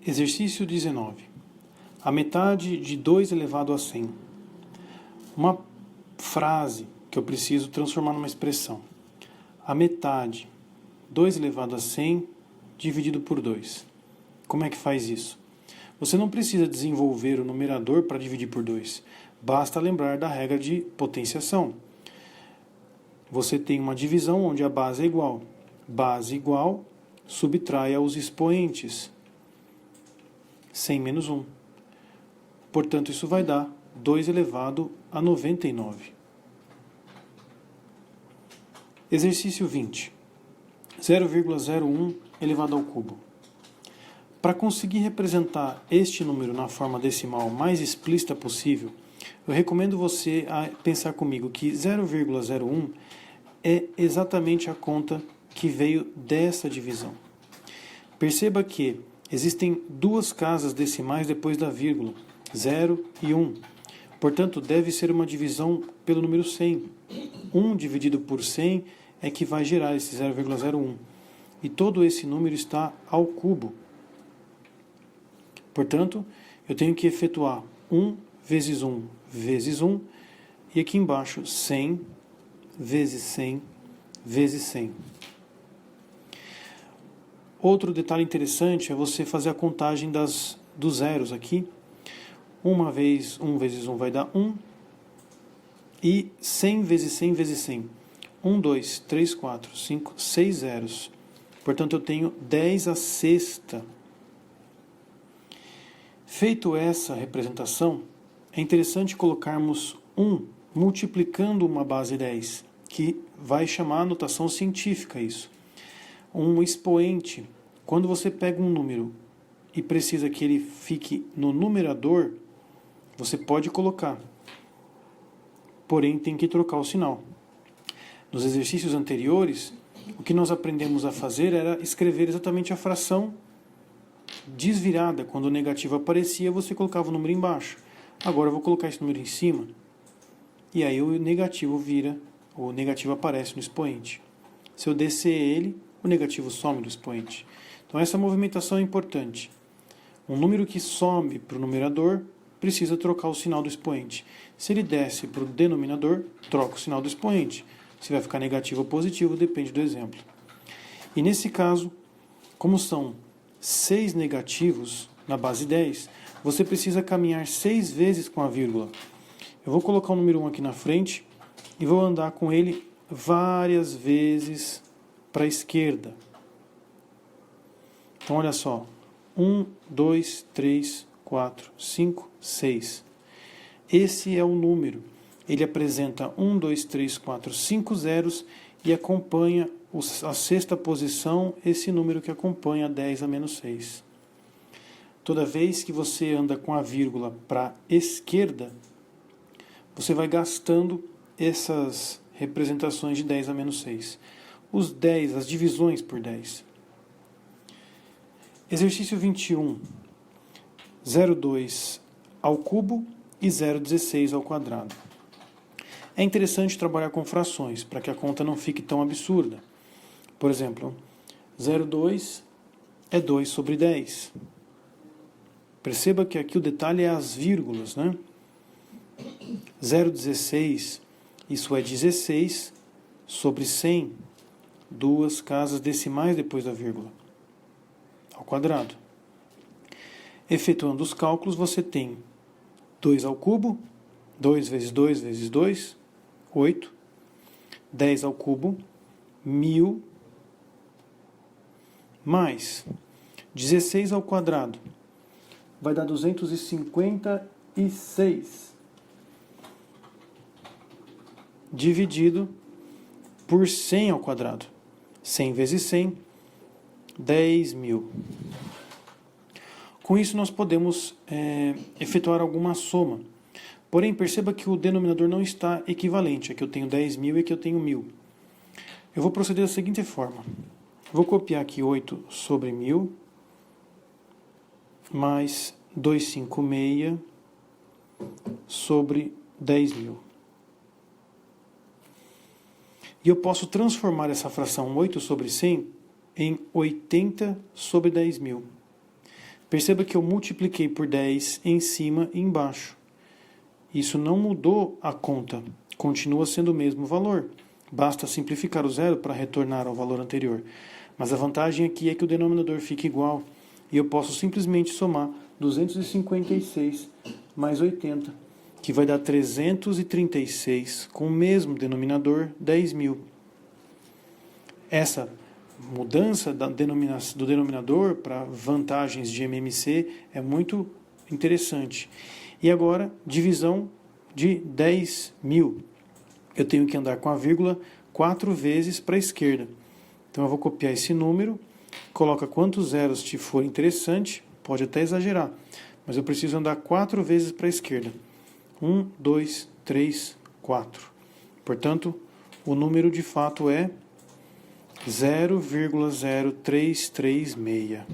Exercício 19. A metade de 2 elevado a 100. Uma frase que eu preciso transformar numa expressão. A metade, 2 elevado a 100, dividido por 2. Como é que faz isso? Você não precisa desenvolver o numerador para dividir por 2. Basta lembrar da regra de potenciação. Você tem uma divisão onde a base é igual. Base igual, subtraia os expoentes. 100 menos 1. Portanto, isso vai dar 2 elevado a 99. Exercício 20. 0,01 elevado ao cubo. Para conseguir representar este número na forma decimal mais explícita possível, eu recomendo você a pensar comigo que 0,01 é exatamente a conta que veio dessa divisão. Perceba que existem 2 casas decimais depois da vírgula, 0 e 1. Portanto, deve ser uma divisão pelo número 100. 1 dividido por 100 é que vai gerar esse 0,01. E todo esse número está ao cubo. Portanto, eu tenho que efetuar 1 vezes 1 vezes 1. E aqui embaixo, 100 vezes 100 vezes 100. Outro detalhe interessante é você fazer a contagem dos zeros aqui. 1 vezes 1 vai dar 1. E 100 vezes 100 vezes 100. 1, 2, 3, 4, 5, 6 zeros. Portanto, eu tenho 10 à sexta. Feito essa representação, é interessante colocarmos 1 multiplicando uma base 10, que vai chamar a notação científica isso. Um expoente, quando você pega um número e precisa que ele fique no numerador, você pode colocar, porém tem que trocar o sinal. Nos exercícios anteriores, o que nós aprendemos a fazer era escrever exatamente a fração desvirada. Quando o negativo aparecia, você colocava o número embaixo. Agora eu vou colocar esse número em cima, e aí o negativo aparece no expoente. Se eu descer ele, o negativo some do expoente. Então essa movimentação é importante. Um número que some para o numerador precisa trocar o sinal do expoente. Se ele desce para o denominador, troca o sinal do expoente. Se vai ficar negativo ou positivo, depende do exemplo. E nesse caso, como são 6 negativos na base 10, você precisa caminhar 6 vezes com a vírgula. Eu vou colocar o número 1 aqui na frente e vou andar com ele várias vezes para a esquerda. Então, olha só. 1, 2, 3, 4, 5, 6. Esse é o número. Ele apresenta 1, 2, 3, 4, 5 zeros e acompanha a sexta posição, esse número que acompanha 10 a menos 6. Toda vez que você anda com a vírgula para a esquerda, você vai gastando essas representações de 10 a menos 6. Os 10, as divisões por 10. Exercício 21. 0,2 ao cubo e 0,16 ao quadrado. É interessante trabalhar com frações, para que a conta não fique tão absurda. Por exemplo, 0,2 é 2 sobre 10. Perceba que aqui o detalhe é as vírgulas, né? 0,16, isso é 16 sobre 100, 2 casas decimais depois da vírgula, ao quadrado. Efetuando os cálculos, você tem 2 ao cubo, 2 vezes 2 vezes 2, 8. 10 ao cubo, 1000, mais 16 ao quadrado, vai dar 256, dividido por 100 ao quadrado. 100 vezes 100, 10.000. Com isso, nós podemos efetuar alguma soma. Porém, perceba que o denominador não está equivalente. Aqui eu tenho 10.000 e aqui eu tenho 1.000. Eu vou proceder da seguinte forma. Vou copiar aqui 8 sobre 1.000, mais 256 sobre 10.000. E eu posso transformar essa fração 8 sobre 100 em 80 sobre 10.000. Perceba que eu multipliquei por 10 em cima e embaixo. Isso não mudou a conta, continua sendo o mesmo valor. Basta simplificar o zero para retornar ao valor anterior. Mas a vantagem aqui é que o denominador fica igual e eu posso simplesmente somar 256 mais 80, que vai dar 336, com o mesmo denominador, 10.000. Essa mudança do denominador para vantagens de MMC é muito interessante. E agora, divisão de 10.000. Eu tenho que andar com a vírgula 4 vezes para a esquerda. Então eu vou copiar esse número, coloca quantos zeros te for interessante, pode até exagerar, mas eu preciso andar 4 vezes para a esquerda. 1, 2, 3, 4. Portanto, o número de fato é 0,0336.